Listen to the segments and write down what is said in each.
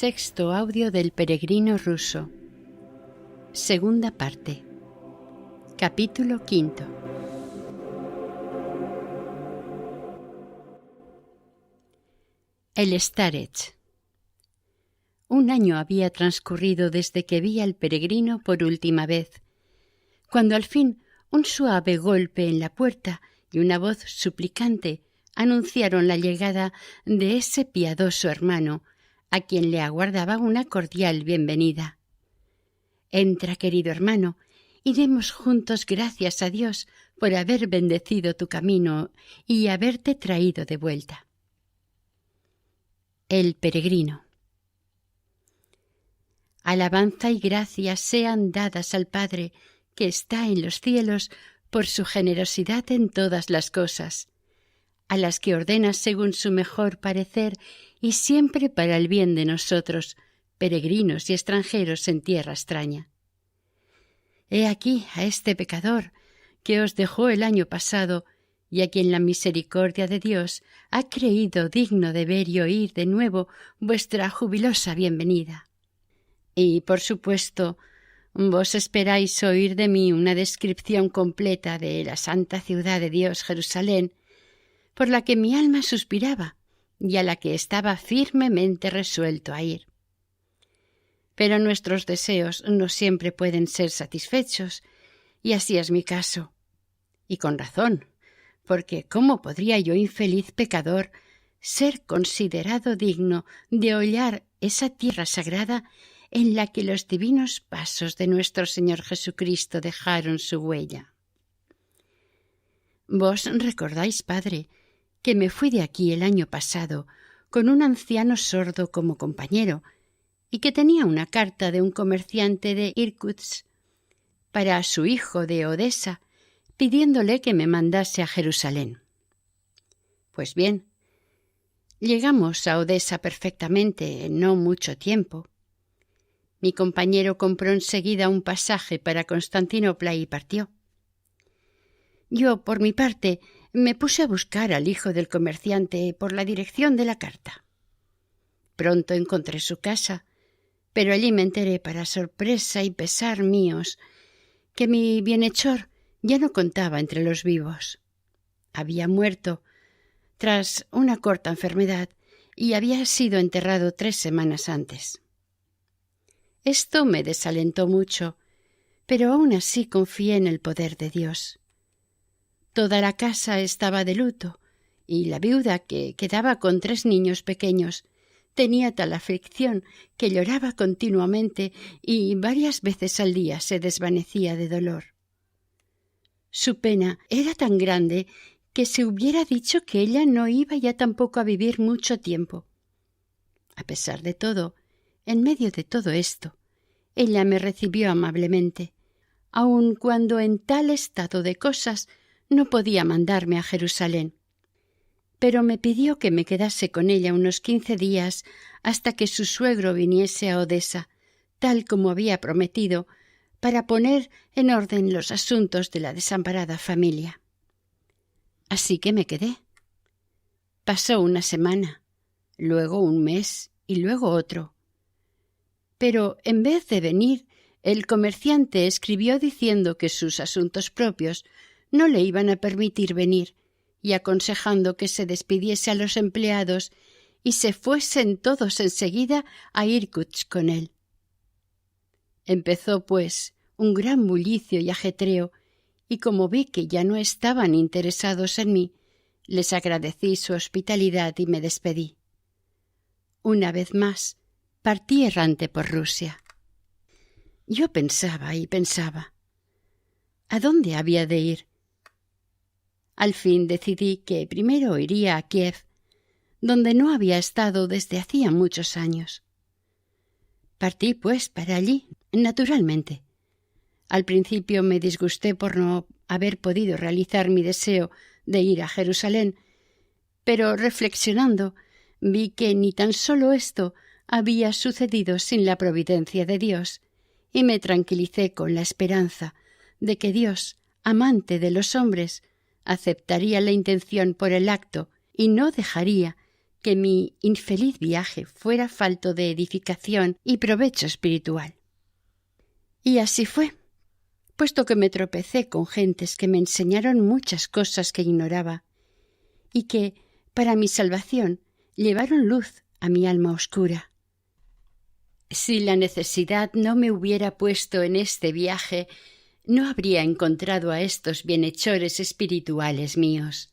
Sexto audio del peregrino ruso. Segunda parte. Capítulo 5. El Starets. Un año había transcurrido desde que vi al peregrino por última vez, cuando al fin un suave golpe en la puerta y una voz suplicante anunciaron la llegada de ese piadoso hermano, a quien le aguardaba una cordial bienvenida. Entra, querido hermano, y demos juntos gracias a Dios por haber bendecido tu camino y haberte traído de vuelta. El peregrino. Alabanza y gracias sean dadas al Padre que está en los cielos por su generosidad en todas las cosas, a las que ordena según su mejor parecer y siempre para el bien de nosotros, peregrinos y extranjeros en tierra extraña. He aquí a este pecador que os dejó el año pasado y a quien la misericordia de Dios ha creído digno de ver y oír de nuevo vuestra jubilosa bienvenida. Y, por supuesto, vos esperáis oír de mí una descripción completa de la santa ciudad de Dios, Jerusalén, por la que mi alma suspiraba y a la que estaba firmemente resuelto a ir. Pero nuestros deseos no siempre pueden ser satisfechos, y así es mi caso. Y con razón, porque ¿cómo podría yo, infeliz pecador, ser considerado digno de hollar esa tierra sagrada en la que los divinos pasos de nuestro Señor Jesucristo dejaron su huella? Vos recordáis, Padre, que me fui de aquí el año pasado con un anciano sordo como compañero y que tenía una carta de un comerciante de Irkutsk para su hijo de Odessa, pidiéndole que me mandase a Jerusalén. Pues bien, llegamos a Odessa perfectamente en no mucho tiempo. Mi compañero compró enseguida un pasaje para Constantinopla y partió. Yo, por mi parte, me puse a buscar al hijo del comerciante por la dirección de la carta. Pronto encontré su casa, pero allí me enteré, para sorpresa y pesar míos, que mi bienhechor ya no contaba entre los vivos. Había muerto tras una corta enfermedad y había sido enterrado 3 semanas antes. Esto me desalentó mucho, pero aún así confié en el poder de Dios. Toda la casa estaba de luto, y la viuda, que quedaba con 3 niños pequeños, tenía tal aflicción que lloraba continuamente y varias veces al día se desvanecía de dolor. Su pena era tan grande que se hubiera dicho que ella no iba ya tampoco a vivir mucho tiempo. A pesar de todo, en medio de todo esto, ella me recibió amablemente, aun cuando en tal estado de cosas no podía mandarme a Jerusalén. Pero me pidió que me quedase con ella unos 15 días hasta que su suegro viniese a Odessa, tal como había prometido, para poner en orden los asuntos de la desamparada familia. Así que me quedé. Pasó una semana, luego un mes y luego otro. Pero en vez de venir, el comerciante escribió diciendo que sus asuntos propios no le iban a permitir venir, y aconsejando que se despidiese a los empleados y se fuesen todos enseguida a Irkutsk con él. Empezó, pues, un gran bullicio y ajetreo, y como vi que ya no estaban interesados en mí, les agradecí su hospitalidad y me despedí. Una vez más, partí errante por Rusia. Yo pensaba y pensaba, ¿a dónde había de ir? Al fin decidí que primero iría a Kiev, donde no había estado desde hacía muchos años. Partí, pues, para allí, naturalmente. Al principio me disgusté por no haber podido realizar mi deseo de ir a Jerusalén, pero reflexionando vi que ni tan solo esto había sucedido sin la providencia de Dios, y me tranquilicé con la esperanza de que Dios, amante de los hombres, aceptaría la intención por el acto y no dejaría que mi infeliz viaje fuera falto de edificación y provecho espiritual. Y así fue, puesto que me tropecé con gentes que me enseñaron muchas cosas que ignoraba y que, para mi salvación, llevaron luz a mi alma oscura. Si la necesidad no me hubiera puesto en este viaje, no habría encontrado a estos bienhechores espirituales míos.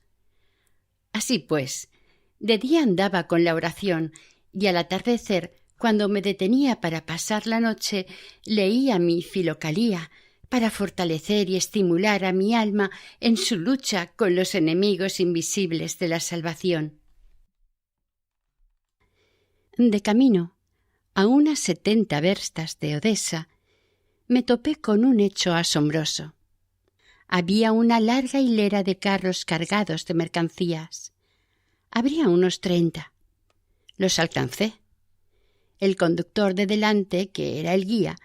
Así pues, de día andaba con la oración y al atardecer, cuando me detenía para pasar la noche, leía mi Filocalía para fortalecer y estimular a mi alma en su lucha con los enemigos invisibles de la salvación. De camino, a unas 70 verstas de Odessa, me topé con un hecho asombroso. Había una larga hilera de carros cargados de mercancías. Habría unos 30. Los alcancé. El conductor de delante, que era el guía,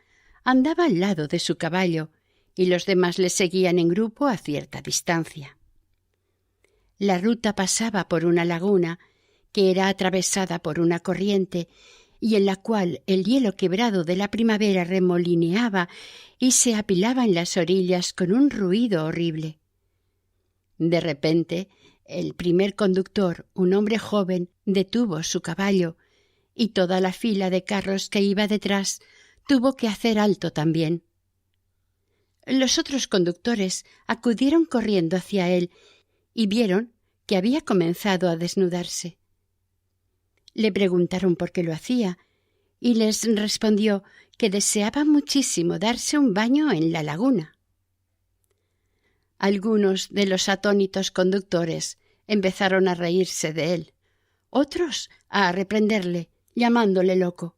andaba al lado de su caballo y los demás le seguían en grupo a cierta distancia. La ruta pasaba por una laguna que era atravesada por una corriente y en la cual el hielo quebrado de la primavera remolineaba y se apilaba en las orillas con un ruido horrible. De repente, el primer conductor, un hombre joven, detuvo su caballo y toda la fila de carros que iba detrás tuvo que hacer alto también. Los otros conductores acudieron corriendo hacia él y vieron que había comenzado a desnudarse. Le preguntaron por qué lo hacía y les respondió que deseaba muchísimo darse un baño en la laguna. Algunos de los atónitos conductores empezaron a reírse de él, otros a reprenderle, llamándole loco,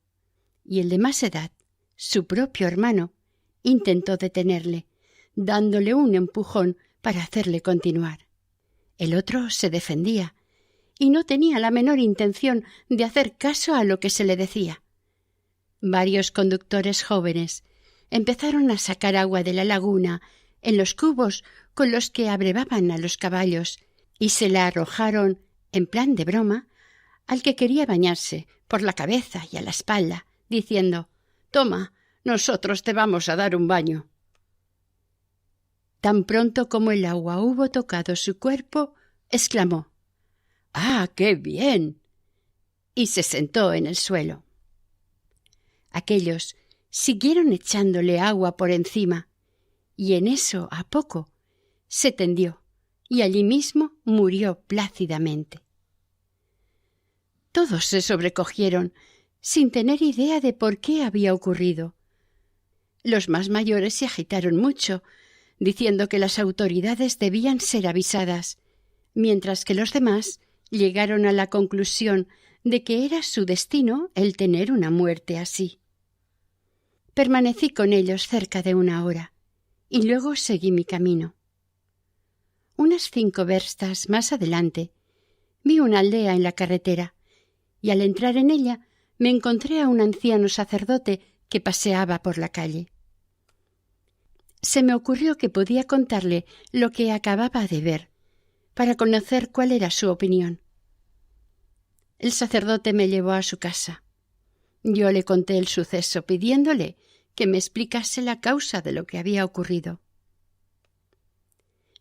y el de más edad, su propio hermano, intentó detenerle, dándole un empujón para hacerle continuar. El otro se defendía y no tenía la menor intención de hacer caso a lo que se le decía. Varios conductores jóvenes empezaron a sacar agua de la laguna en los cubos con los que abrevaban a los caballos y se la arrojaron, en plan de broma, al que quería bañarse por la cabeza y a la espalda, diciendo: «Toma, nosotros te vamos a dar un baño». Tan pronto como el agua hubo tocado su cuerpo, exclamó: «¡Ah, qué bien!» y se sentó en el suelo. Aquellos siguieron echándole agua por encima, y en eso, a poco, se tendió, y allí mismo murió plácidamente. Todos se sobrecogieron, sin tener idea de por qué había ocurrido. Los más mayores se agitaron mucho, diciendo que las autoridades debían ser avisadas, mientras que los demás llegaron a la conclusión de que era su destino el tener una muerte así. Permanecí con ellos cerca de 1 hora, y luego seguí mi camino. Unas 5 verstas más adelante vi una aldea en la carretera, y al entrar en ella me encontré a un anciano sacerdote que paseaba por la calle. Se me ocurrió que podía contarle lo que acababa de ver, para conocer cuál era su opinión. El sacerdote me llevó a su casa. Yo le conté el suceso, pidiéndole que me explicase la causa de lo que había ocurrido.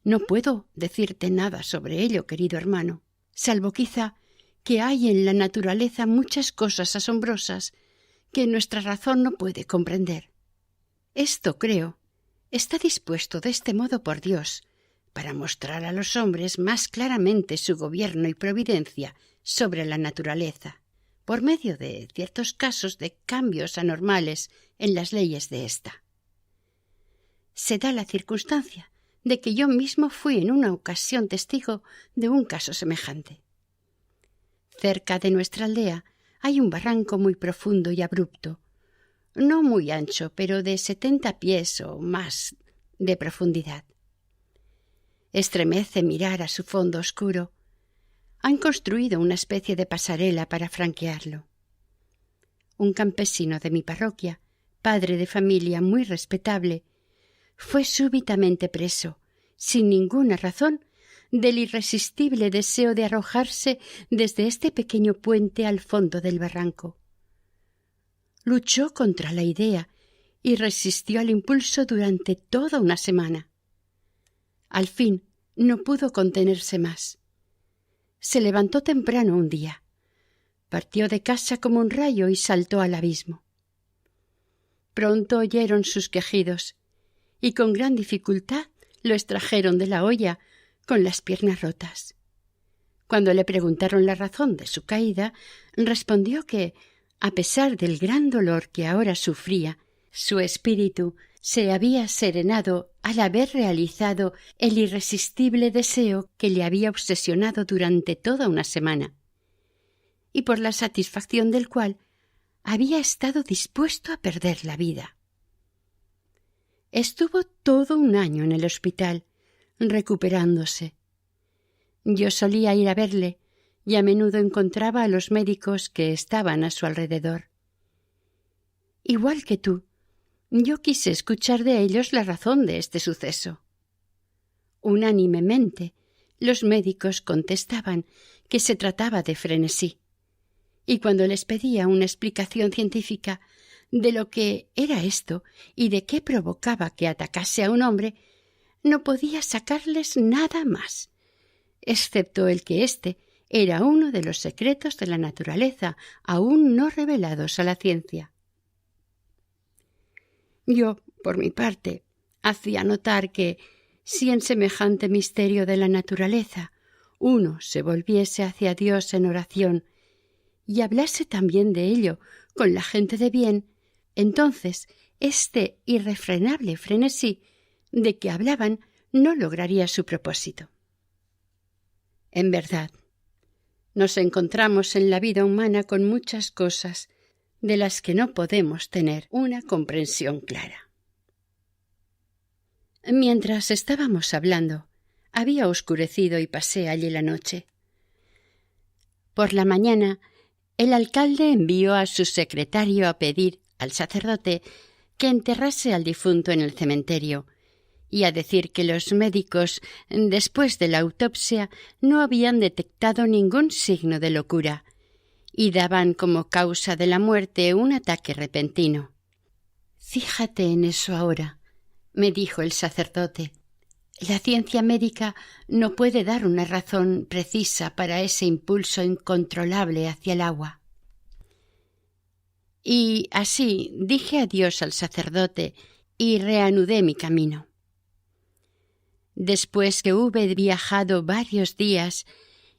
«No puedo decirte nada sobre ello, querido hermano, salvo quizá que hay en la naturaleza muchas cosas asombrosas que nuestra razón no puede comprender. Esto, creo, está dispuesto de este modo por Dios, para mostrar a los hombres más claramente su gobierno y providencia sobre la naturaleza, por medio de ciertos casos de cambios anormales en las leyes de ésta. Se da la circunstancia de que yo mismo fui en una ocasión testigo de un caso semejante. Cerca de nuestra aldea hay un barranco muy profundo y abrupto, no muy ancho, pero de 70 pies o más de profundidad. Estremece mirar a su fondo oscuro. Han construido una especie de pasarela para franquearlo. Un campesino de mi parroquia, padre de familia muy respetable, fue súbitamente preso, sin ninguna razón, del irresistible deseo de arrojarse desde este pequeño puente al fondo del barranco. Luchó contra la idea y resistió al impulso durante toda una semana. Al fin no pudo contenerse más. Se levantó temprano un día, partió de casa como un rayo y saltó al abismo. Pronto oyeron sus quejidos y con gran dificultad lo extrajeron de la olla con las piernas rotas. Cuando le preguntaron la razón de su caída, respondió que, a pesar del gran dolor que ahora sufría, su espíritu se había serenado al haber realizado el irresistible deseo que le había obsesionado durante toda una semana, y por la satisfacción del cual había estado dispuesto a perder la vida. Estuvo todo un año en el hospital, recuperándose. Yo solía ir a verle y a menudo encontraba a los médicos que estaban a su alrededor. Igual que tú, yo quise escuchar de ellos la razón de este suceso. Unánimemente, los médicos contestaban que se trataba de frenesí, y cuando les pedía una explicación científica de lo que era esto y de qué provocaba que atacase a un hombre, no podía sacarles nada más, excepto el que éste era uno de los secretos de la naturaleza aún no revelados a la ciencia. Yo, por mi parte, hacía notar que, si en semejante misterio de la naturaleza uno se volviese hacia Dios en oración y hablase también de ello con la gente de bien, entonces este irrefrenable frenesí de que hablaban no lograría su propósito. En verdad, nos encontramos en la vida humana con muchas cosas de las que no podemos tener una comprensión clara. Mientras estábamos hablando, había oscurecido y pasé allí la noche. Por la mañana, el alcalde envió a su secretario a pedir al sacerdote que enterrase al difunto en el cementerio y a decir que los médicos, después de la autopsia, no habían detectado ningún signo de locura y daban como causa de la muerte un ataque repentino. «Fíjate en eso ahora», me dijo el sacerdote. «La ciencia médica no puede dar una razón precisa para ese impulso incontrolable hacia el agua». Y así dije adiós al sacerdote y reanudé mi camino. Después que hube viajado varios días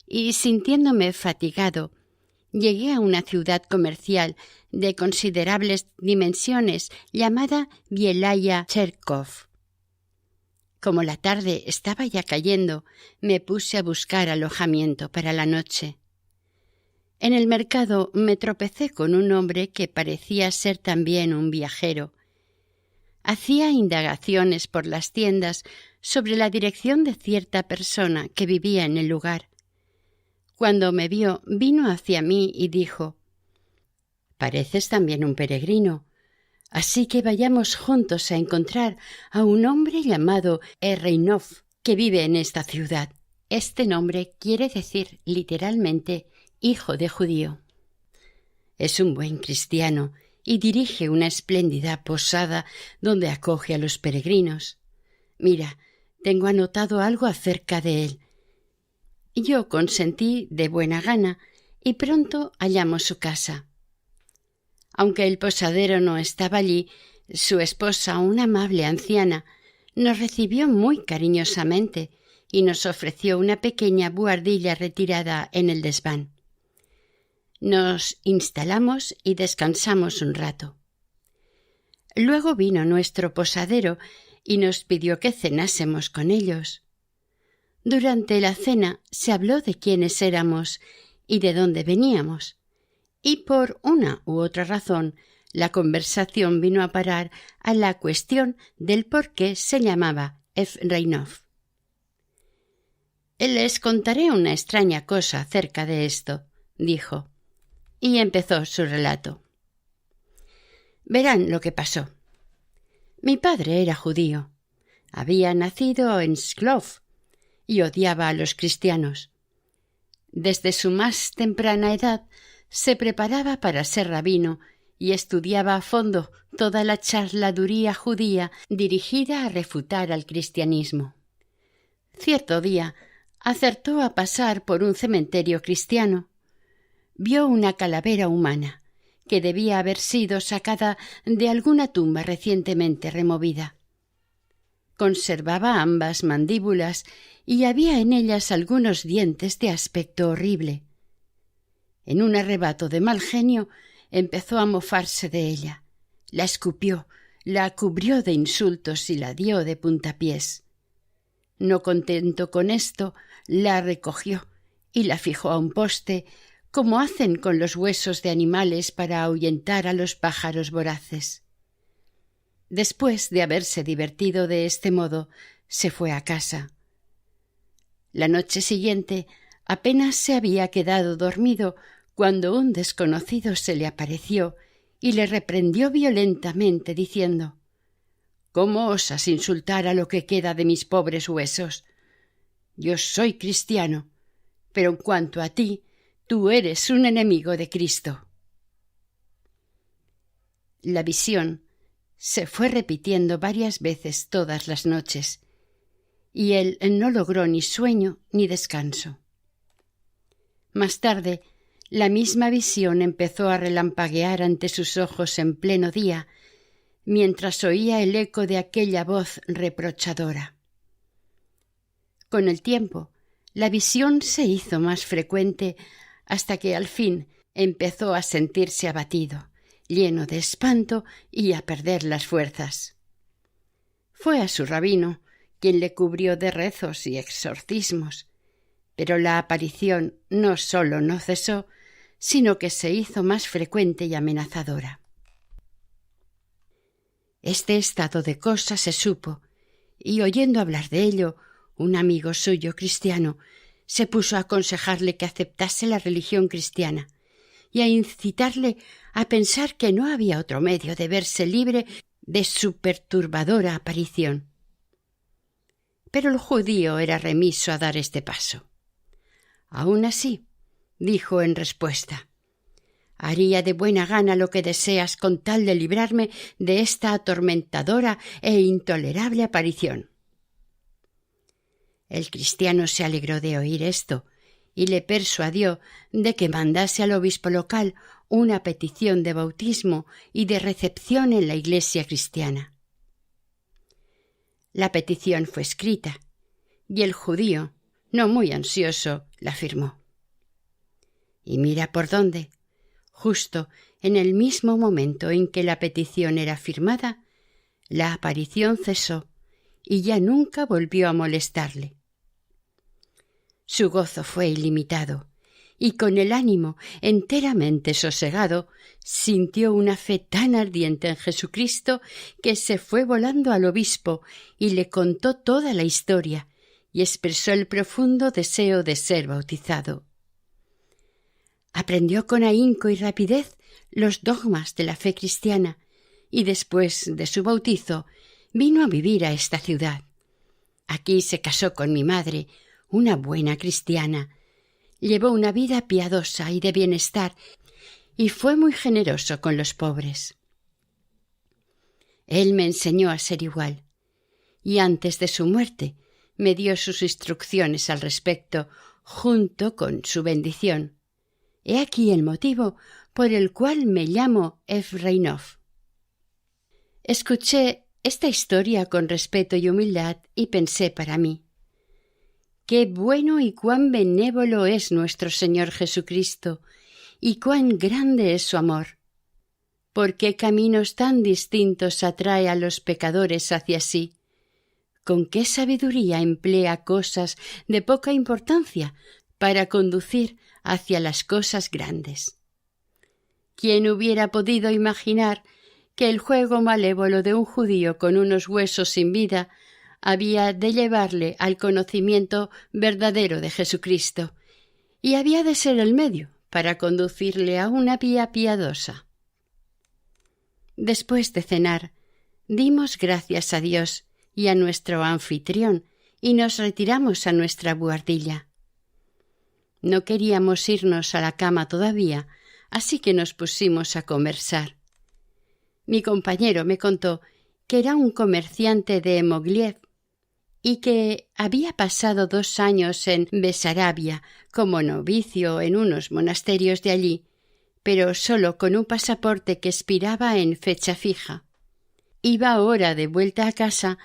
y sintiéndome fatigado, llegué a una ciudad comercial de considerables dimensiones llamada Bielaya Cherkov. Como la tarde estaba ya cayendo, me puse a buscar alojamiento para la noche. En el mercado me tropecé con un hombre que parecía ser también un viajero. Hacía indagaciones por las tiendas sobre la dirección de cierta persona que vivía en el lugar. Cuando me vio, vino hacia mí y dijo: «Pareces también un peregrino, así que vayamos juntos a encontrar a un hombre llamado Erreinov que vive en esta ciudad». Este nombre quiere decir literalmente hijo de judío. Es un buen cristiano y dirige una espléndida posada donde acoge a los peregrinos. Mira, tengo anotado algo acerca de él. Yo consentí de buena gana y pronto hallamos su casa. Aunque el posadero no estaba allí, su esposa, una amable anciana, nos recibió muy cariñosamente y nos ofreció una pequeña buhardilla retirada en el desván. Nos instalamos y descansamos un rato. Luego vino nuestro posadero y nos pidió que cenásemos con ellos. Durante la cena se habló de quiénes éramos y de dónde veníamos, y por una u otra razón la conversación vino a parar a la cuestión del por qué se llamaba Efreinov. «Les contaré una extraña cosa acerca de esto», dijo, y empezó su relato. Verán lo que pasó. Mi padre era judío. Había nacido en Sklov y odiaba a los cristianos. Desde su más temprana edad se preparaba para ser rabino y estudiaba a fondo toda la charladuría judía dirigida a refutar al cristianismo. Cierto día acertó a pasar por un cementerio cristiano. Vio una calavera humana que debía haber sido sacada de alguna tumba recientemente removida. Conservaba ambas mandíbulas y había en ellas algunos dientes de aspecto horrible. En un arrebato de mal genio empezó a mofarse de ella. La escupió, la cubrió de insultos y la dio de puntapiés. No contento con esto, la recogió y la fijó a un poste, como hacen con los huesos de animales para ahuyentar a los pájaros voraces. Después de haberse divertido de este modo, se fue a casa. La noche siguiente apenas se había quedado dormido cuando un desconocido se le apareció y le reprendió violentamente diciendo: «¿Cómo osas insultar a lo que queda de mis pobres huesos? Yo soy cristiano, pero en cuanto a ti, tú eres un enemigo de Cristo». La visión se fue repitiendo varias veces todas las noches, y él no logró ni sueño ni descanso. Más tarde, la misma visión empezó a relampaguear ante sus ojos en pleno día, mientras oía el eco de aquella voz reprochadora. Con el tiempo, la visión se hizo más frecuente hasta que al fin empezó a sentirse abatido, lleno de espanto y a perder las fuerzas. Fue a su rabino, quien le cubrió de rezos y exorcismos, pero la aparición no sólo no cesó, sino que se hizo más frecuente y amenazadora. Este estado de cosas se supo, y oyendo hablar de ello, un amigo suyo cristiano se puso a aconsejarle que aceptase la religión cristiana y a incitarle a pensar que no había otro medio de verse libre de su perturbadora aparición. Pero el judío era remiso a dar este paso. «Aun así», dijo en respuesta, «haría de buena gana lo que deseas con tal de librarme de esta atormentadora e intolerable aparición». El cristiano se alegró de oír esto y le persuadió de que mandase al obispo local una petición de bautismo y de recepción en la iglesia cristiana. La petición fue escrita y el judío, no muy ansioso, la firmó. Y mira por dónde, justo en el mismo momento en que la petición era firmada, la aparición cesó y ya nunca volvió a molestarle. Su gozo fue ilimitado, y con el ánimo enteramente sosegado, sintió una fe tan ardiente en Jesucristo que se fue volando al obispo y le contó toda la historia y expresó el profundo deseo de ser bautizado. Aprendió con ahínco y rapidez los dogmas de la fe cristiana y después de su bautizo vino a vivir a esta ciudad. Aquí se casó con mi madre, una buena cristiana. Llevó una vida piadosa y de bienestar y fue muy generoso con los pobres. Él me enseñó a ser igual y antes de su muerte me dio sus instrucciones al respecto junto con su bendición. He aquí el motivo por el cual me llamo Efrainov. Escuché esta historia con respeto y humildad y pensé para mí: qué bueno y cuán benévolo es nuestro Señor Jesucristo, y cuán grande es su amor. ¿Por qué caminos tan distintos atrae a los pecadores hacia sí? ¿Con qué sabiduría emplea cosas de poca importancia para conducir hacia las cosas grandes? ¿Quién hubiera podido imaginar que el juego malévolo de un judío con unos huesos sin vida había de llevarle al conocimiento verdadero de Jesucristo y había de ser el medio para conducirle a una vía piadosa? Después de cenar, dimos gracias a Dios y a nuestro anfitrión y nos retiramos a nuestra buhardilla. No queríamos irnos a la cama todavía, así que nos pusimos a conversar. Mi compañero me contó que era un comerciante de Mogliev y que había pasado 2 años en Besarabia como novicio en unos monasterios de allí, pero solo con un pasaporte que expiraba en fecha fija. Iba ahora de vuelta a casa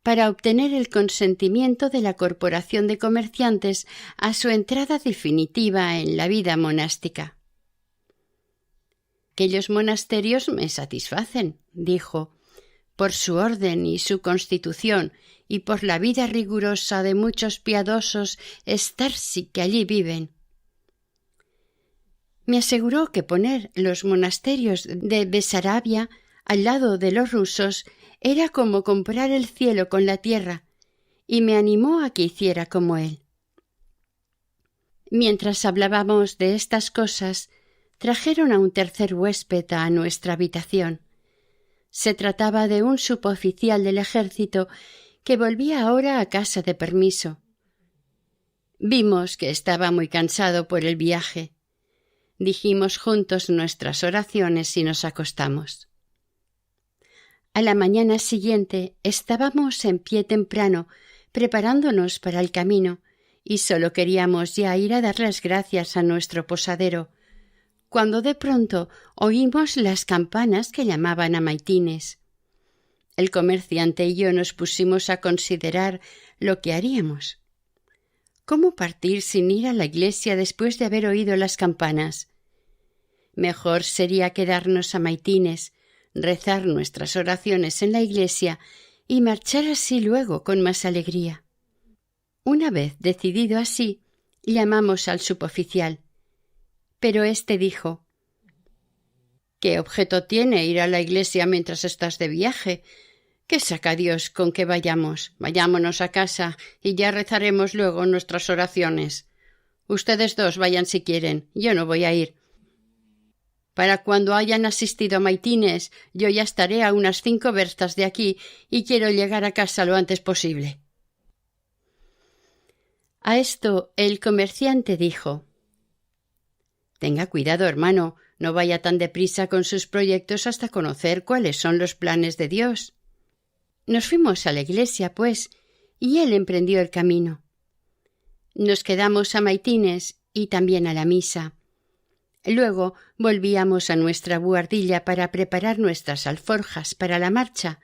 para obtener el consentimiento de la Corporación de Comerciantes a su entrada definitiva en la vida monástica. Aquellos monasterios me satisfacen, dijo, por su orden y su constitución y por la vida rigurosa de muchos piadosos starsi que allí viven. Me aseguró que poner los monasterios de Besarabia al lado de los rusos era como comprar el cielo con la tierra, y me animó a que hiciera como él. Mientras hablábamos de estas cosas, trajeron a un tercer huésped a nuestra habitación. Se trataba de un suboficial del ejército que volvía ahora a casa de permiso. Vimos que estaba muy cansado por el viaje. Dijimos juntos nuestras oraciones y nos acostamos. A la mañana siguiente estábamos en pie temprano, preparándonos para el camino, y solo queríamos ya ir a dar las gracias a nuestro posadero, cuando de pronto oímos las campanas que llamaban a maitines. El comerciante y yo nos pusimos a considerar lo que haríamos. ¿Cómo partir sin ir a la iglesia después de haber oído las campanas? Mejor sería quedarnos a maitines, rezar nuestras oraciones en la iglesia y marchar así luego con más alegría. Una vez decidido así, llamamos al suboficial, pero éste dijo: ¿Qué objeto tiene ir a la iglesia mientras estás de viaje? ¿Qué saca Dios con que vayamos? Vayámonos a casa y ya rezaremos luego nuestras oraciones. Ustedes 2 vayan si quieren, yo no voy a ir. Para cuando hayan asistido a maitines, yo ya estaré a unas 5 verstas de aquí y quiero llegar a casa lo antes posible. A esto el comerciante dijo: Tenga cuidado, hermano, no vaya tan deprisa con sus proyectos hasta conocer cuáles son los planes de Dios. Nos fuimos a la iglesia, pues, y él emprendió el camino. Nos quedamos a maitines y también a la misa. Luego volvíamos a nuestra buhardilla para preparar nuestras alforjas para la marcha,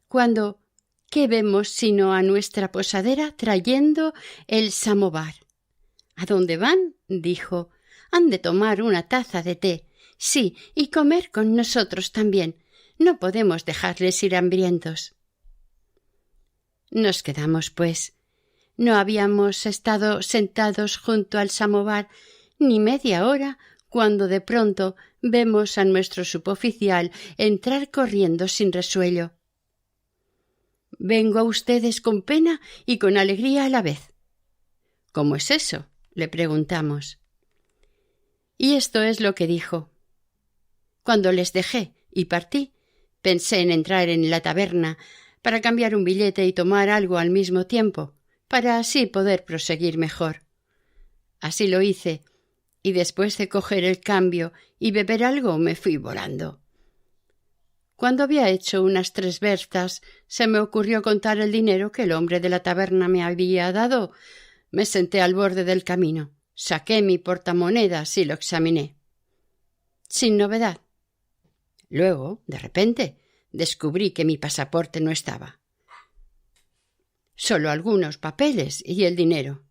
cuando ¿qué vemos sino a nuestra posadera trayendo el samovar? ¿A dónde van?, dijo. Han de tomar una taza de té, sí, y comer con nosotros también. No podemos dejarles ir hambrientos. Nos quedamos, pues. No habíamos estado sentados junto al samovar ni media hora cuando de pronto vemos a nuestro suboficial entrar corriendo sin resuello. Vengo a ustedes con pena y con alegría a la vez. ¿Cómo es eso?, le preguntamos. Y esto es lo que dijo. Cuando les dejé y partí, pensé en entrar en la taberna para cambiar un billete y tomar algo al mismo tiempo, para así poder proseguir mejor. Así lo hice, y después de coger el cambio y beber algo me fui volando. Cuando había hecho unas 3 verstas, se me ocurrió contar el dinero que el hombre de la taberna me había dado. Me senté al borde del camino, saqué mi portamonedas y lo examiné. Sin novedad. Luego, de repente, descubrí que mi pasaporte no estaba. Solo algunos papeles y el dinero.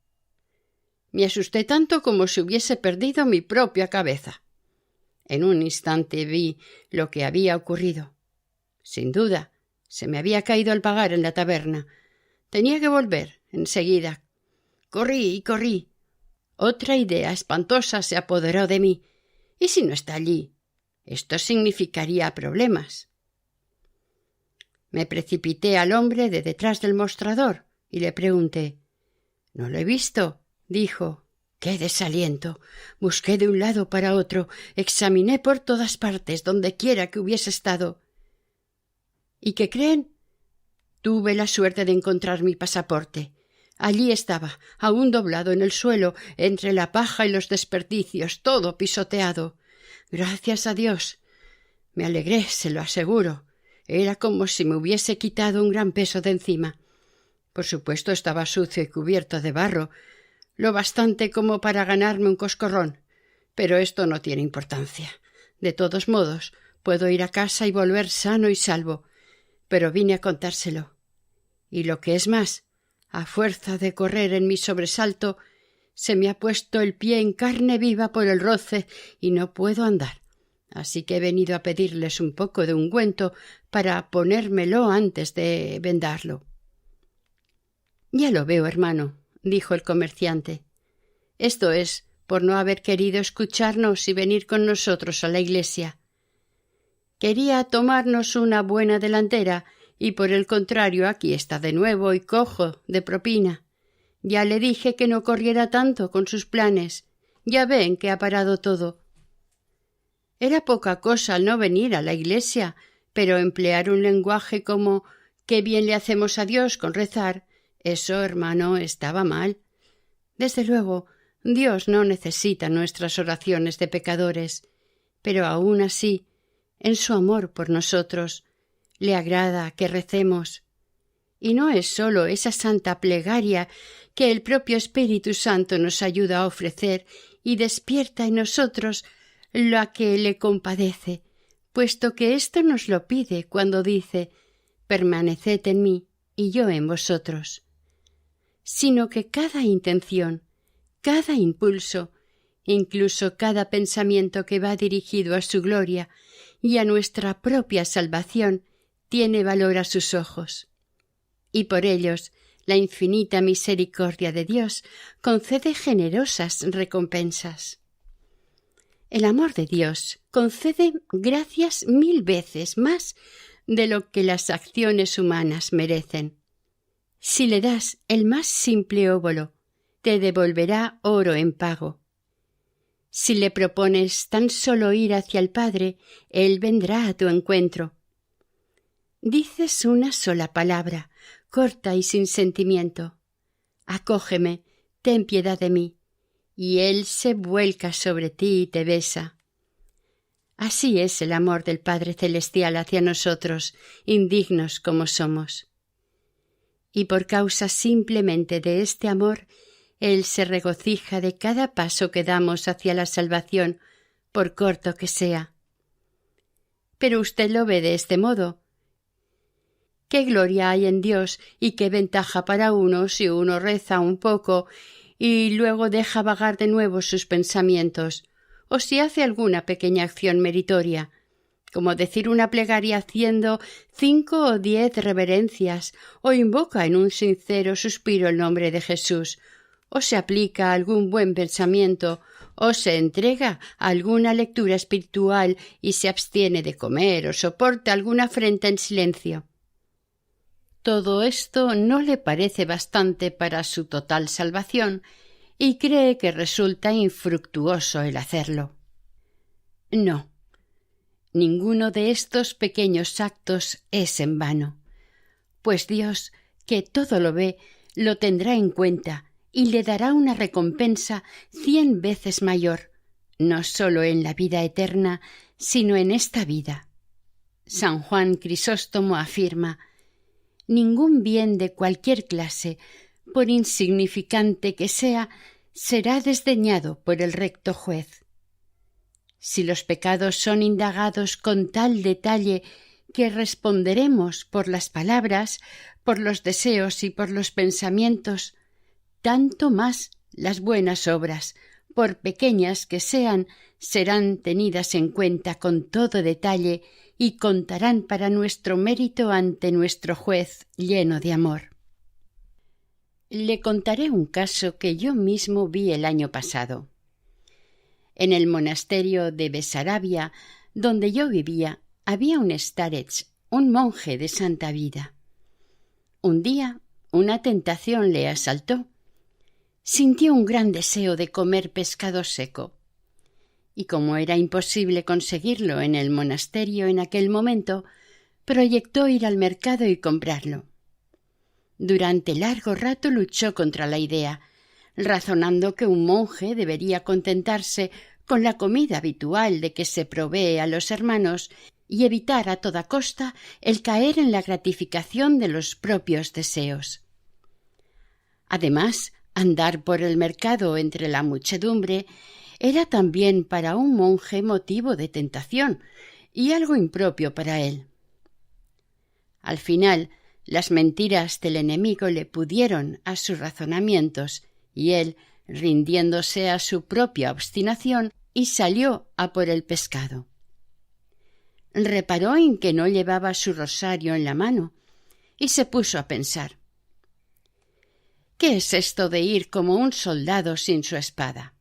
Me asusté tanto como si hubiese perdido mi propia cabeza. En un instante vi lo que había ocurrido. Sin duda, se me había caído el pagar en la taberna. Tenía que volver enseguida. Corrí y corrí. Otra idea espantosa se apoderó de mí. ¿Y si no está allí? Esto significaría problemas. Me precipité al hombre de detrás del mostrador y le pregunté. «¿No lo he visto?», dijo. «¡Qué desaliento!». Busqué de un lado para otro, examiné por todas partes, donde quiera que hubiese estado. ¿Y qué creen? Tuve la suerte de encontrar mi pasaporte. Allí estaba, aún doblado en el suelo, entre la paja y los desperdicios, todo pisoteado. Gracias a Dios. Me alegré, se lo aseguro. Era como si me hubiese quitado un gran peso de encima. Por supuesto estaba sucio y cubierto de barro, lo bastante como para ganarme un coscorrón. Pero esto no tiene importancia. De todos modos, puedo ir a casa y volver sano y salvo. Pero vine a contárselo. Y lo que es más, a fuerza de correr en mi sobresalto, se me ha puesto el pie en carne viva por el roce y no puedo andar. Así que he venido a pedirles un poco de ungüento para ponérmelo antes de vendarlo. Ya lo veo, hermano, dijo el comerciante. Esto es por no haber querido escucharnos y venir con nosotros a la iglesia. Quería tomarnos una buena delantera y por el contrario aquí está de nuevo y cojo de propina. Ya le dije que no corriera tanto con sus planes. Ya ven que ha parado todo. Era poca cosa al no venir a la iglesia, pero emplear un lenguaje como «qué bien le hacemos a Dios con rezar», eso, hermano, estaba mal. Desde luego, Dios no necesita nuestras oraciones de pecadores, pero aún así, en su amor por nosotros, le agrada que recemos. Y no es sólo esa santa plegaria que el propio Espíritu Santo nos ayuda a ofrecer y despierta en nosotros la que le compadece, puesto que esto nos lo pide cuando dice «permaneced en mí y yo en vosotros», sino que cada intención, cada impulso, incluso cada pensamiento que va dirigido a su gloria y a nuestra propia salvación, tiene valor a sus ojos. Y por ellos la infinita misericordia de Dios concede generosas recompensas. El amor de Dios concede gracias 1000 veces más de lo que las acciones humanas merecen. Si le das el más simple óbolo, te devolverá oro en pago. Si le propones tan solo ir hacia el Padre, Él vendrá a tu encuentro. Dices una sola palabra, corta y sin sentimiento. Acógeme, ten piedad de mí, y Él se vuelca sobre ti y te besa. Así es el amor del Padre Celestial hacia nosotros, indignos como somos. Y por causa simplemente de este amor, Él se regocija de cada paso que damos hacia la salvación, por corto que sea. Pero usted lo ve de este modo. ¿Qué gloria hay en Dios y qué ventaja para uno si uno reza un poco y luego deja vagar de nuevo sus pensamientos, o si hace alguna pequeña acción meritoria, como decir una plegaria haciendo 5 o 10 reverencias, o invoca en un sincero suspiro el nombre de Jesús, o se aplica a algún buen pensamiento, o se entrega a alguna lectura espiritual y se abstiene de comer o soporta alguna afrenta en silencio? Todo esto no le parece bastante para su total salvación y cree que resulta infructuoso el hacerlo. No. Ninguno de estos pequeños actos es en vano, pues Dios, que todo lo ve, lo tendrá en cuenta y le dará una recompensa 100 veces mayor, no sólo en la vida eterna, sino en esta vida. San Juan Crisóstomo afirma: «Ningún bien de cualquier clase, por insignificante que sea, será desdeñado por el recto juez». Si los pecados son indagados con tal detalle que responderemos por las palabras, por los deseos y por los pensamientos, tanto más las buenas obras, por pequeñas que sean, serán tenidas en cuenta con todo detalle y contarán para nuestro mérito ante nuestro juez lleno de amor. Le contaré un caso que yo mismo vi el año pasado. En el monasterio de Besarabia, donde yo vivía, había un starets, un monje de santa vida. Un día, una tentación le asaltó. Sintió un gran deseo de comer pescado seco. Y como era imposible conseguirlo en el monasterio en aquel momento, proyectó ir al mercado y comprarlo. Durante largo rato luchó contra la idea, razonando que un monje debería contentarse con la comida habitual de que se provee a los hermanos y evitar a toda costa el caer en la gratificación de los propios deseos. Además, andar por el mercado entre la muchedumbre era también para un monje motivo de tentación y algo impropio para él. Al final, las mentiras del enemigo le pudieron a sus razonamientos y él, rindiéndose a su propia obstinación, y salió a por el pescado. Reparó en que no llevaba su rosario en la mano y se puso a pensar: ¿qué es esto de ir como un soldado sin su espada?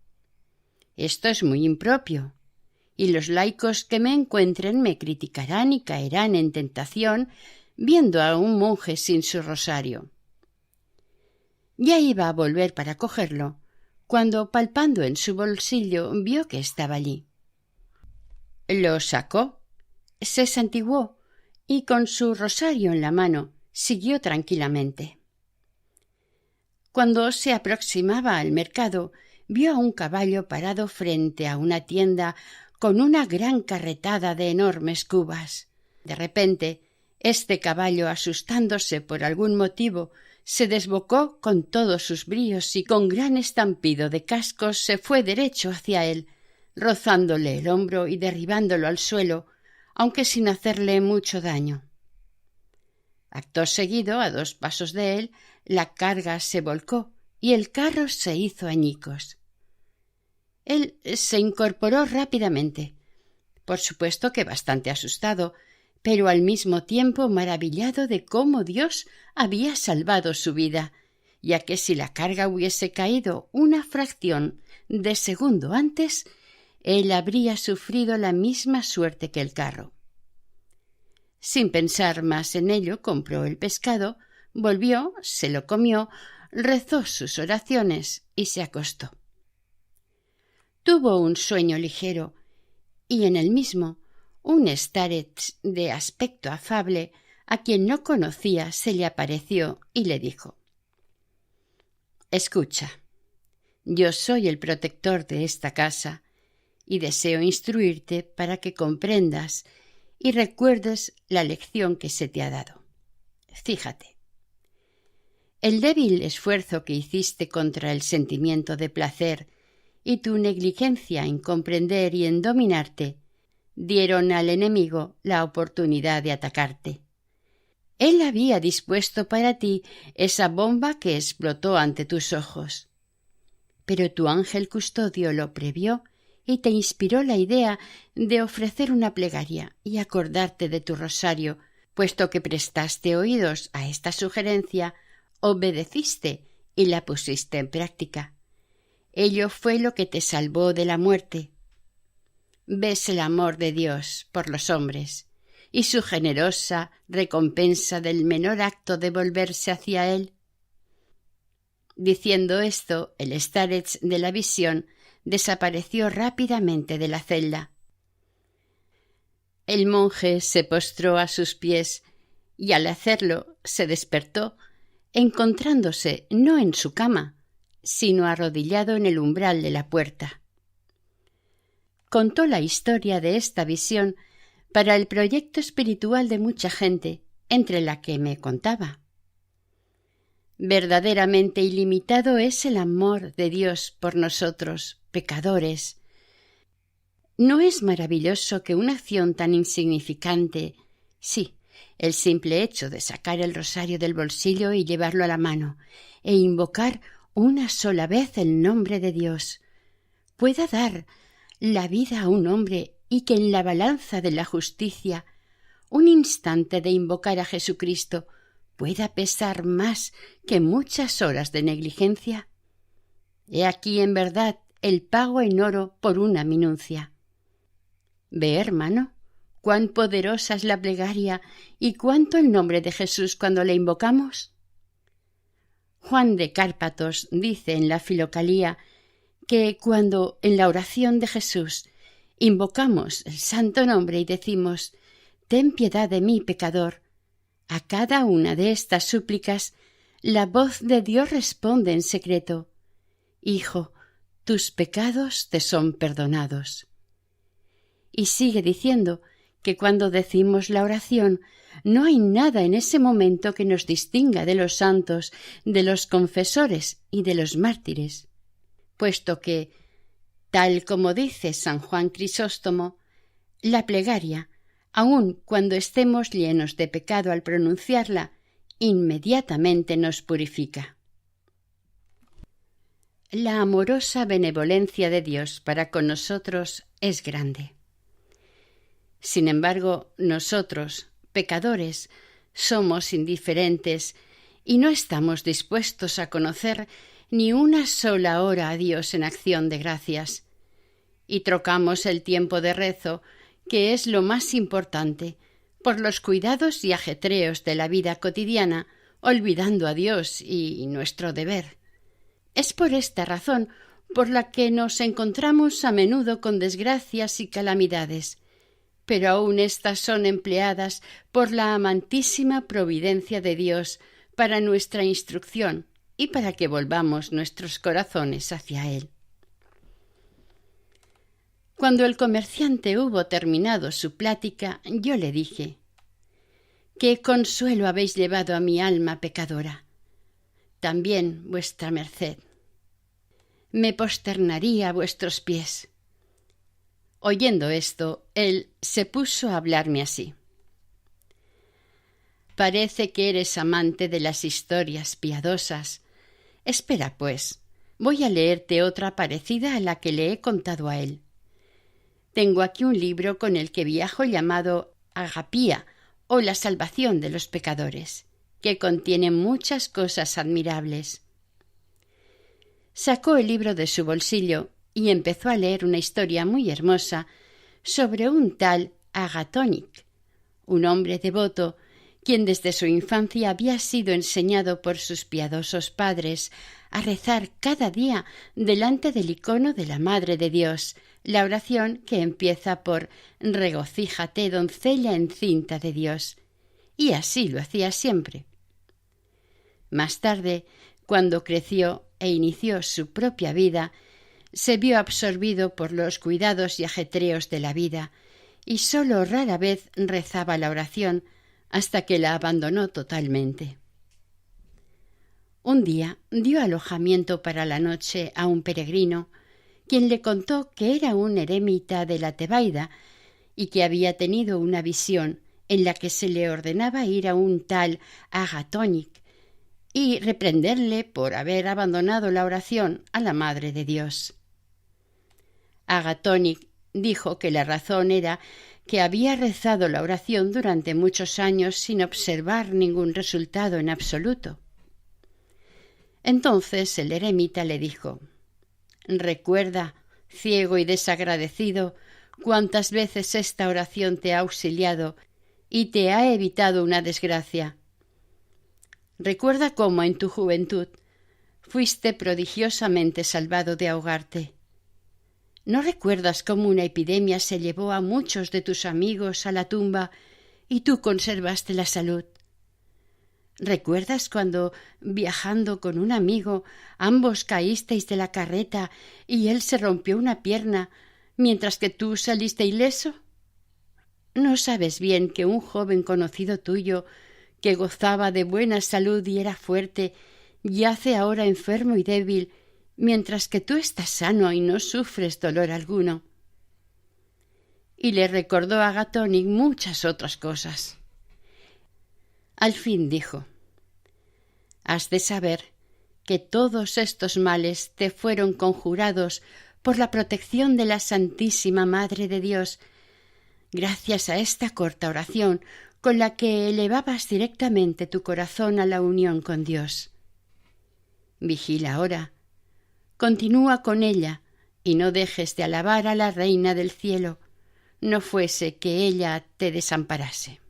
Esto es muy impropio, y los laicos que me encuentren me criticarán y caerán en tentación viendo a un monje sin su rosario. Ya iba a volver para cogerlo, cuando, palpando en su bolsillo, vio que estaba allí. Lo sacó, se santiguó y, con su rosario en la mano, siguió tranquilamente. Cuando se aproximaba al mercado, vio a un caballo parado frente a una tienda con una gran carretada de enormes cubas. De repente, este caballo, asustándose por algún motivo, se desbocó con todos sus bríos y con gran estampido de cascos se fue derecho hacia él, rozándole el hombro y derribándolo al suelo, aunque sin hacerle mucho daño. Acto seguido, a 2 pasos de él, la carga se volcó y el carro se hizo añicos. Él se incorporó rápidamente, por supuesto que bastante asustado, pero al mismo tiempo maravillado de cómo Dios había salvado su vida, ya que si la carga hubiese caído una fracción de segundo antes, él habría sufrido la misma suerte que el carro. Sin pensar más en ello, compró el pescado, volvió, se lo comió, rezó sus oraciones y se acostó. Tuvo un sueño ligero, y en el mismo un starets de aspecto afable, a quien no conocía, se le apareció y le dijo: «Escucha, yo soy el protector de esta casa y deseo instruirte para que comprendas y recuerdes la lección que se te ha dado. Fíjate, el débil esfuerzo que hiciste contra el sentimiento de placer y tu negligencia en comprender y en dominarte dieron al enemigo la oportunidad de atacarte. Él había dispuesto para ti esa bomba que explotó ante tus ojos. Pero tu ángel custodio lo previó y te inspiró la idea de ofrecer una plegaria y acordarte de tu rosario, puesto que prestaste oídos a esta sugerencia, obedeciste y la pusiste en práctica. Ello fue lo que te salvó de la muerte. Ves el amor de Dios por los hombres y su generosa recompensa del menor acto de volverse hacia Él. Diciendo esto, el starets de la visión desapareció rápidamente de la celda. El monje se postró a sus pies y al hacerlo se despertó, encontrándose no en su cama, sino arrodillado en el umbral de la puerta. Contó la historia de esta visión para el proyecto espiritual de mucha gente, entre la que me contaba. Verdaderamente ilimitado es el amor de Dios por nosotros, pecadores. ¿No es maravilloso que una acción tan insignificante, sí, el simple hecho de sacar el rosario del bolsillo y llevarlo a la mano, e invocar una sola vez el nombre de Dios, pueda dar la vida a un hombre y que en la balanza de la justicia un instante de invocar a Jesucristo pueda pesar más que muchas horas de negligencia? He aquí en verdad el pago en oro por una minucia. Ve, hermano, cuán poderosa es la plegaria y cuánto el nombre de Jesús cuando le invocamos. Juan de Cárpatos dice en la Filocalía que cuando en la oración de Jesús invocamos el santo nombre y decimos «Ten piedad de mí, pecador», a cada una de estas súplicas la voz de Dios responde en secreto: Hijo, tus pecados te son perdonados. Y sigue diciendo que cuando decimos la oración no hay nada en ese momento que nos distinga de los santos, de los confesores y de los mártires, puesto que, tal como dice San Juan Crisóstomo, la plegaria, aun cuando estemos llenos de pecado al pronunciarla, inmediatamente nos purifica. La amorosa benevolencia de Dios para con nosotros es grande. Sin embargo, nosotros, pecadores, somos indiferentes y no estamos dispuestos a conocer ni una sola hora a Dios en acción de gracias, y trocamos el tiempo de rezo, que es lo más importante, por los cuidados y ajetreos de la vida cotidiana, olvidando a Dios y nuestro deber. Es por esta razón por la que nos encontramos a menudo con desgracias y calamidades, pero aún éstas son empleadas por la amantísima providencia de Dios para nuestra instrucción y para que volvamos nuestros corazones hacia Él. Cuando el comerciante hubo terminado su plática, yo le dije: «¿Qué consuelo habéis llevado a mi alma pecadora? También vuestra merced. Me posternaría a vuestros pies». Oyendo esto, él se puso a hablarme así: «Parece que eres amante de las historias piadosas. Espera, pues, voy a leerte otra parecida a la que le he contado a él. Tengo aquí un libro con el que viajo llamado Agapía, o la salvación de los pecadores, que contiene muchas cosas admirables». Sacó el libro de su bolsillo y empezó a leer una historia muy hermosa sobre un tal Agatónic, un hombre devoto, quien desde su infancia había sido enseñado por sus piadosos padres a rezar cada día delante del icono de la Madre de Dios, la oración que empieza por «Regocíjate, doncella encinta de Dios», y así lo hacía siempre. Más tarde, cuando creció e inició su propia vida, se vio absorbido por los cuidados y ajetreos de la vida, y sólo rara vez rezaba la oración, hasta que la abandonó totalmente. Un día dio alojamiento para la noche a un peregrino, quien le contó que era un eremita de la Tebaida y que había tenido una visión en la que se le ordenaba ir a un tal Agatónic y reprenderle por haber abandonado la oración a la Madre de Dios. Agatónic dijo que la razón era que había rezado la oración durante muchos años sin observar ningún resultado en absoluto. Entonces el eremita le dijo: «Recuerda, ciego y desagradecido, cuántas veces esta oración te ha auxiliado y te ha evitado una desgracia. Recuerda cómo en tu juventud fuiste prodigiosamente salvado de ahogarte. ¿No recuerdas cómo una epidemia se llevó a muchos de tus amigos a la tumba y tú conservaste la salud? ¿Recuerdas cuando, viajando con un amigo, ambos caísteis de la carreta y él se rompió una pierna, mientras que tú saliste ileso? ¿No sabes bien que un joven conocido tuyo, que gozaba de buena salud y era fuerte, yace ahora enfermo y débil, mientras que tú estás sano y no sufres dolor alguno?» Y le recordó a Agatónic muchas otras cosas. Al fin dijo: «Has de saber que todos estos males te fueron conjurados por la protección de la Santísima Madre de Dios, gracias a esta corta oración con la que elevabas directamente tu corazón a la unión con Dios. Vigila ahora, continúa con ella y no dejes de alabar a la Reina del Cielo, no fuese que ella te desamparase».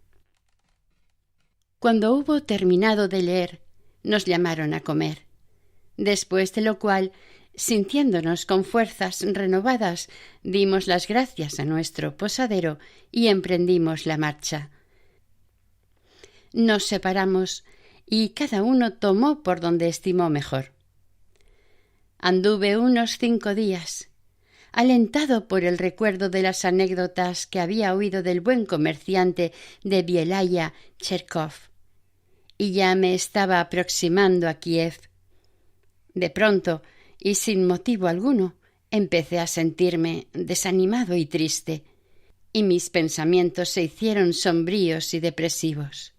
Cuando hubo terminado de leer, nos llamaron a comer, después de lo cual, sintiéndonos con fuerzas renovadas, dimos las gracias a nuestro posadero y emprendimos la marcha. Nos separamos y cada uno tomó por donde estimó mejor. Anduve unos 5 días, alentado por el recuerdo de las anécdotas que había oído del buen comerciante de Bielaya, Cherkov, y ya me estaba aproximando a Kiev. De pronto, y sin motivo alguno, empecé a sentirme desanimado y triste, y mis pensamientos se hicieron sombríos y depresivos.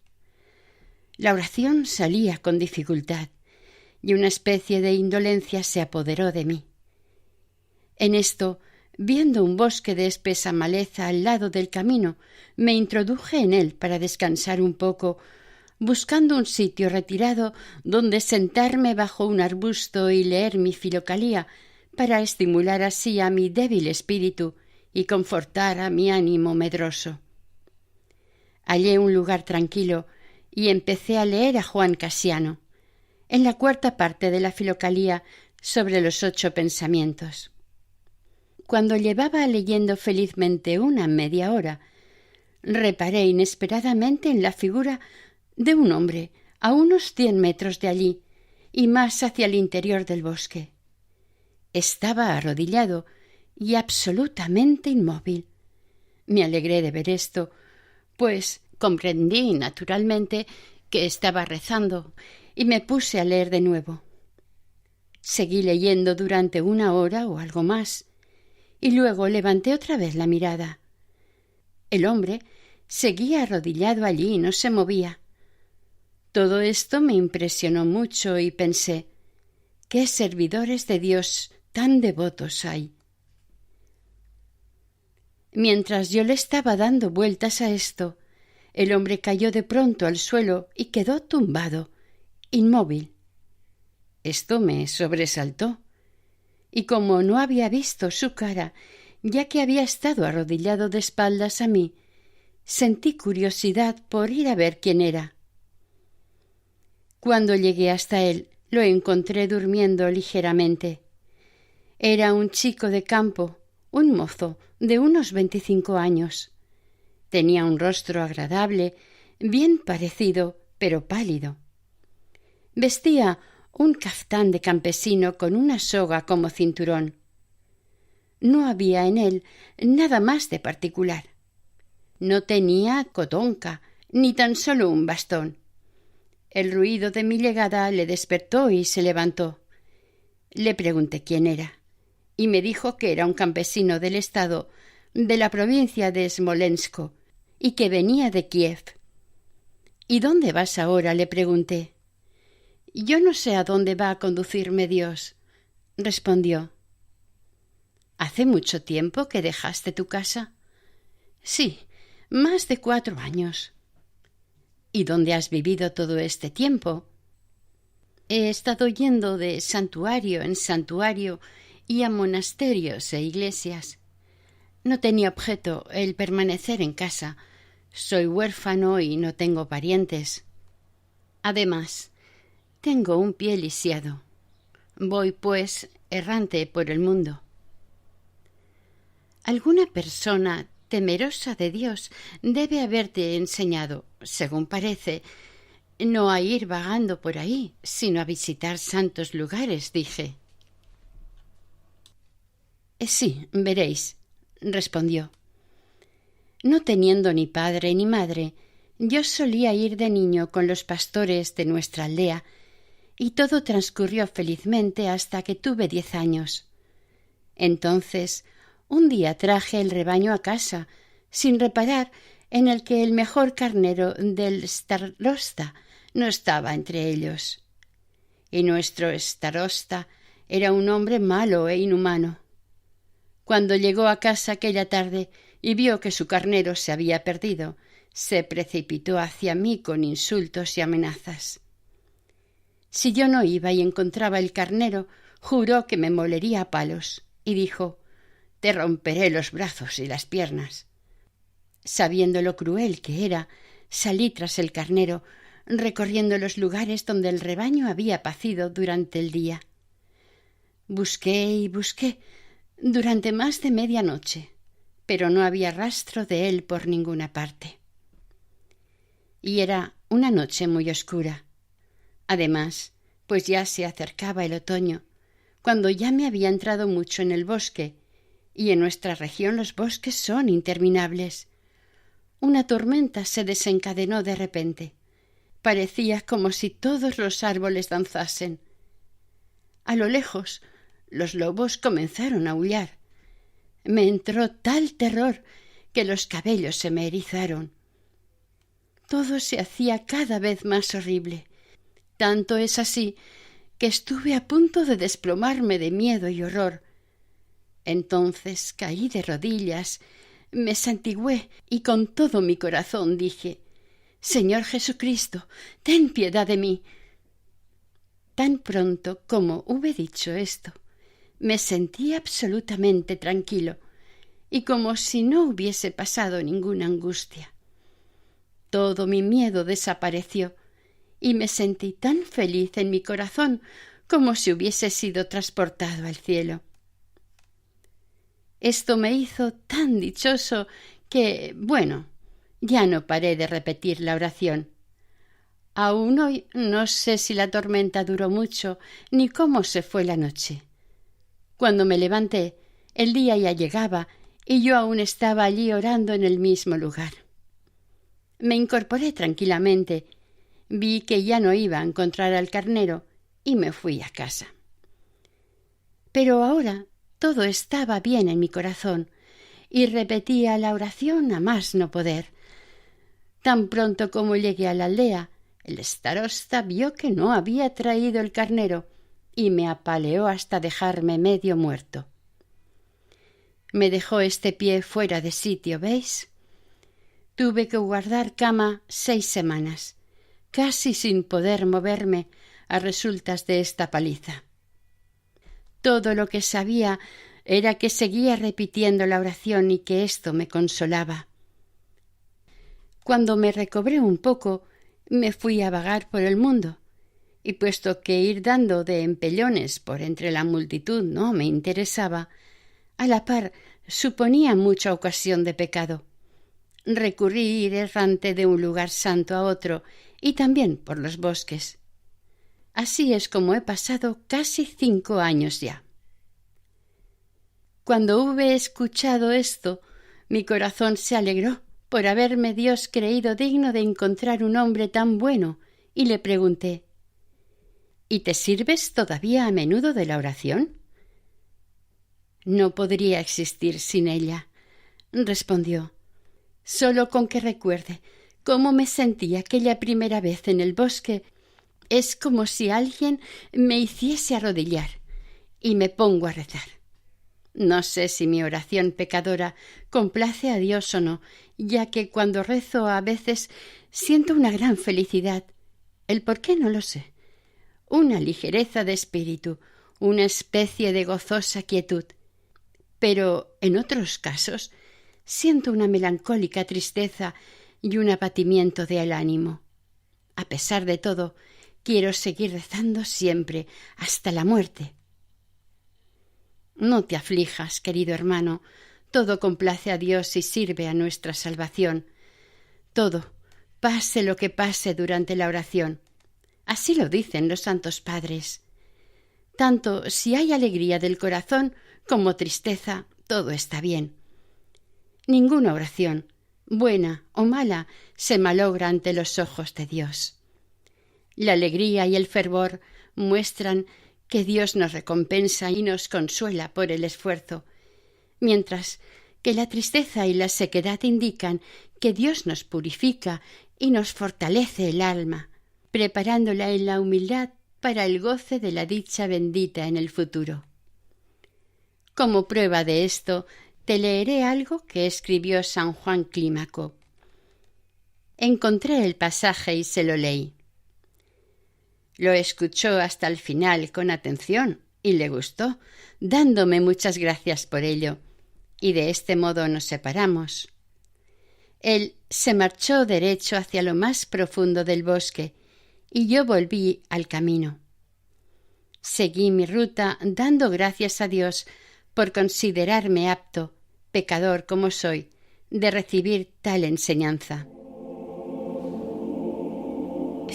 La oración salía con dificultad, y una especie de indolencia se apoderó de mí. En esto, viendo un bosque de espesa maleza al lado del camino, me introduje en él para descansar un poco, buscando un sitio retirado donde sentarme bajo un arbusto y leer mi Filocalía, para estimular así a mi débil espíritu y confortar a mi ánimo medroso. Hallé un lugar tranquilo y empecé a leer a Juan Casiano, en la 4ª parte de la Filocalía sobre los 8 pensamientos. Cuando llevaba leyendo felizmente una media hora, reparé inesperadamente en la figura de un hombre a unos 100 metros de allí y más hacia el interior del bosque. Estaba arrodillado y absolutamente inmóvil. Me alegré de ver esto, pues comprendí naturalmente que estaba rezando y me puse a leer de nuevo. Seguí leyendo durante 1 hora o algo más, y luego levanté otra vez la mirada. El hombre seguía arrodillado allí y no se movía. Todo esto me impresionó mucho y pensé, ¿qué servidores de Dios tan devotos hay? Mientras yo le estaba dando vueltas a esto, el hombre cayó de pronto al suelo y quedó tumbado, inmóvil. Esto me sobresaltó, y como no había visto su cara, ya que había estado arrodillado de espaldas a mí, sentí curiosidad por ir a ver quién era. Cuando llegué hasta él, lo encontré durmiendo ligeramente. Era un chico de campo, un mozo de unos 25 años. Tenía un rostro agradable, bien parecido, pero pálido. Vestía un caftán de campesino con una soga como cinturón. No había en él nada más de particular. No tenía cotonca, ni tan solo un bastón. El ruido de mi llegada le despertó y se levantó. Le pregunté quién era, y me dijo que era un campesino del estado de la provincia de Smolensk y que venía de Kiev. ¿Y dónde vas ahora?, le pregunté. Yo no sé a dónde va a conducirme Dios, respondió. ¿Hace mucho tiempo que dejaste tu casa? Sí, más de 4 años. ¿Y dónde has vivido todo este tiempo? He estado yendo de santuario en santuario y a monasterios e iglesias. No tenía objeto el permanecer en casa. Soy huérfano y no tengo parientes. Además, tengo un pie lisiado. Voy, pues, errante por el mundo. Alguna persona temerosa de Dios debe haberte enseñado, según parece, no a ir vagando por ahí, sino a visitar santos lugares, dije. Sí, veréis, respondió. No teniendo ni padre ni madre, yo solía ir de niño con los pastores de nuestra aldea, y todo transcurrió felizmente hasta que tuve 10 años. Entonces, un día traje el rebaño a casa, sin reparar en el que el mejor carnero del starosta no estaba entre ellos. Y nuestro starosta era un hombre malo e inhumano. Cuando llegó a casa aquella tarde y vio que su carnero se había perdido, se precipitó hacia mí con insultos y amenazas. Si yo no iba y encontraba el carnero, juró que me molería a palos, y dijo: «Te romperé los brazos y las piernas». Sabiendo lo cruel que era, salí tras el carnero, recorriendo los lugares donde el rebaño había pacido durante el día. Busqué y busqué durante más de media noche, pero no había rastro de él por ninguna parte. Y era una noche muy oscura. Además, pues ya se acercaba el otoño, cuando ya me había entrado mucho en el bosque, y en nuestra región los bosques son interminables. Una tormenta se desencadenó de repente. Parecía como si todos los árboles danzasen. A lo lejos, los lobos comenzaron a aullar. Me entró tal terror que los cabellos se me erizaron. Todo se hacía cada vez más horrible. Tanto es así que estuve a punto de desplomarme de miedo y horror. Entonces caí de rodillas, me santigué y con todo mi corazón dije: «Señor Jesucristo, ten piedad de mí». Tan pronto como hube dicho esto, me sentí absolutamente tranquilo y como si no hubiese pasado ninguna angustia. Todo mi miedo desapareció y me sentí tan feliz en mi corazón como si hubiese sido transportado al cielo. Esto me hizo tan dichoso que, ya no paré de repetir la oración. Aún hoy no sé si la tormenta duró mucho ni cómo se fue la noche. Cuando me levanté, el día ya llegaba y yo aún estaba allí orando en el mismo lugar. Me incorporé tranquilamente, vi que ya no iba a encontrar al carnero y me fui a casa. Pero ahora todo estaba bien en mi corazón y repetía la oración a más no poder. Tan pronto como llegué a la aldea, el starosta vio que no había traído el carnero y me apaleó hasta dejarme medio muerto. Me dejó este pie fuera de sitio, ¿veis? Tuve que guardar cama 6 semanas, casi sin poder moverme a resultas de esta paliza. Todo lo que sabía era que seguía repitiendo la oración y que esto me consolaba. Cuando me recobré un poco, me fui a vagar por el mundo, y puesto que ir dando de empellones por entre la multitud no me interesaba, a la par suponía mucha ocasión de pecado. Recurrí a ir errante de un lugar santo a otro y también por los bosques. Así es como he pasado casi 5 años ya. Cuando hube escuchado esto, mi corazón se alegró por haberme Dios creído digno de encontrar un hombre tan bueno, y le pregunté: ¿y te sirves todavía a menudo de la oración? No podría existir sin ella, respondió. Solo con que recuerde cómo me sentí aquella primera vez en el bosque, es como si alguien me hiciese arrodillar y me pongo a rezar. No sé si mi oración pecadora complace a Dios o no, ya que cuando rezo a veces siento una gran felicidad. El por qué no lo sé. Una ligereza de espíritu, una especie de gozosa quietud. Pero en otros casos siento una melancólica tristeza y un abatimiento del ánimo. A pesar de todo, quiero seguir rezando siempre, hasta la muerte. No te aflijas, querido hermano, todo complace a Dios y sirve a nuestra salvación. Todo, pase lo que pase durante la oración. Así lo dicen los santos padres. Tanto si hay alegría del corazón como tristeza, todo está bien. Ninguna oración, buena o mala, se malogra ante los ojos de Dios. La alegría y el fervor muestran que Dios nos recompensa y nos consuela por el esfuerzo, mientras que la tristeza y la sequedad indican que Dios nos purifica y nos fortalece el alma, preparándola en la humildad para el goce de la dicha bendita en el futuro. Como prueba de esto, te leeré algo que escribió San Juan Clímaco. Encontré el pasaje y se lo leí. Lo escuchó hasta el final con atención y le gustó, dándome muchas gracias por ello, y de este modo nos separamos. Él se marchó derecho hacia lo más profundo del bosque y yo volví al camino. Seguí mi ruta dando gracias a Dios por considerarme apto, pecador como soy, de recibir tal enseñanza.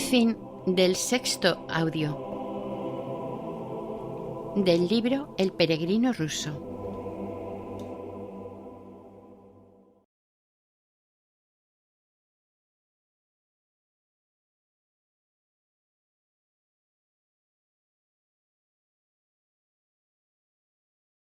Fin Del sexto audio del libro El peregrino ruso.